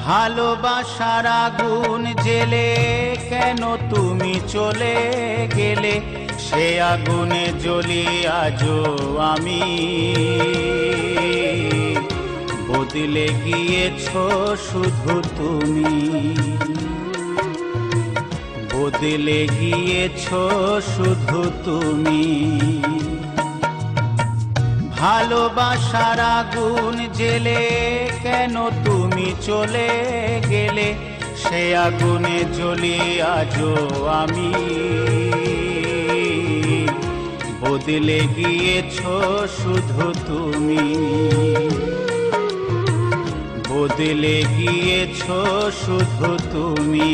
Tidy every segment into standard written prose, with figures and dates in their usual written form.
ভালোবাসার আগুন জেলে কেন তুমি চলে গেলে, সে আগুনে জ্বলি আজও আমি। বদলে গিয়েছো শুধু তুমি, বদলে গিয়েছো শুধু তুমি। ভালোবাসার আগুন জেলে কেন তুমি চলে গেলে, সে আগুনে জ্বলি আজও আমি। বদলে গিয়েছো শুধু তুমি, বদলে গিয়েছো শুধু তুমি।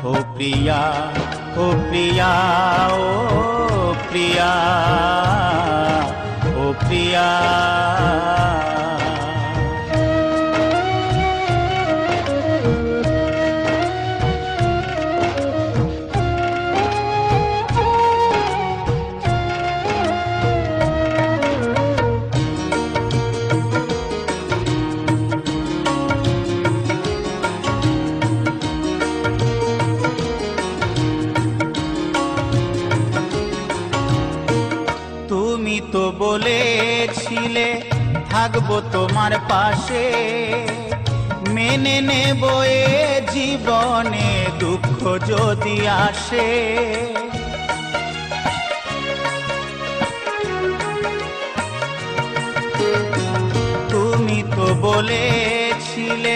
ও প্রিয়া, ও প্রিয়া, ও প্রিয়া, ও প্রিয়া। তুমি তো বলেছিলে থাকবো তোমার পাশে, মেনে নেব এ জীবনে দুঃখ যদি আসে। তুমি তো বলেছিলে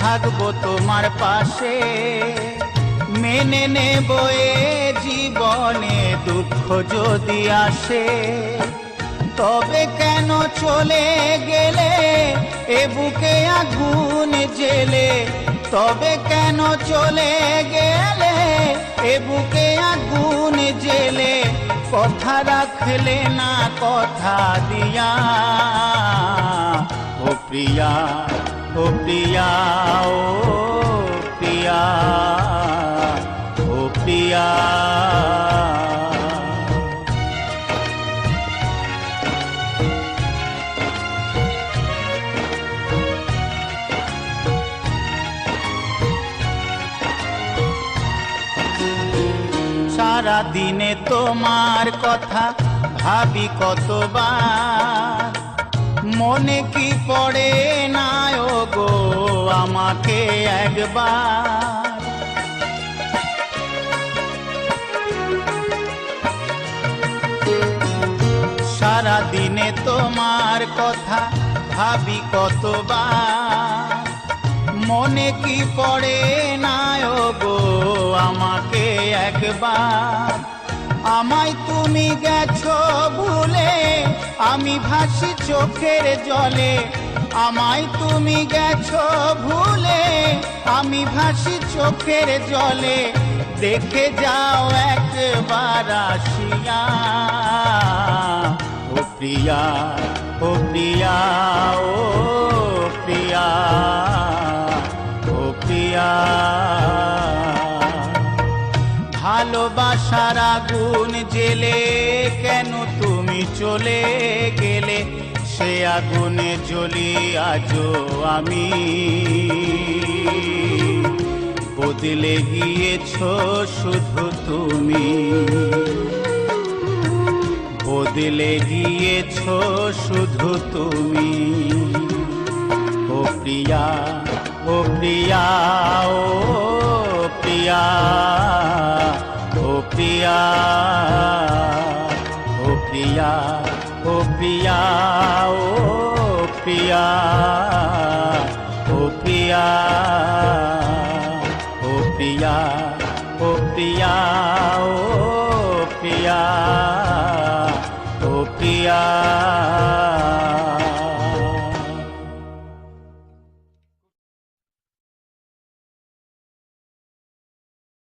থাকবো তোমার পাশে, মেনে নেব এ জীবনে দুঃখ যদি আসে। তবে কেন চলে গেলে এ বুকে আগুন জেলে, তবে কেন চলে গেলে এ বুকে আগুন জেলে। কথা রাখলে না কথা দিয়া, ও প্রিয়া, ও প্রিয়া, ও প্রিয়া, ও প্রিয়া। সারা দিনে তোমার কথা ভাবি কতবার, মনে কি পড়ে না ও গো আমাকে একবার। সারা দিনে তোমার কথা ভাবি কতবার, মনে কি পড়ে না ও গো আমাকে একবার। আমায় তুমি গেছো ভুলে, আমি ভাসি চোখের জলে। আমায় তুমি গেছো ভুলে, আমি ভাসি চোখের জলে। দেখে যাও একবার আসিয়া, ও প্রিয়া, ও প্রিয়া, ও প্রিয়া, ও প্রিয়া। ভালোবাসার আগুন জেলে কেন তুমি চলে গেলে, সে আগুনে জ্বলি আজও আমি। বদলে গিয়েছো শুধু তুমি, বদলে গিয়েছো শুধু তুমি। ও প্রিয়া, ও প্রিয়া, ও প্রিয়া, ও প্রিয়া, ও প্রিয়া, ও প্রিয়া, ও প্রিয়া, ও প্রিয়া, ও প্রিয়া, ও প্রিয়া, ও প্রিয়া।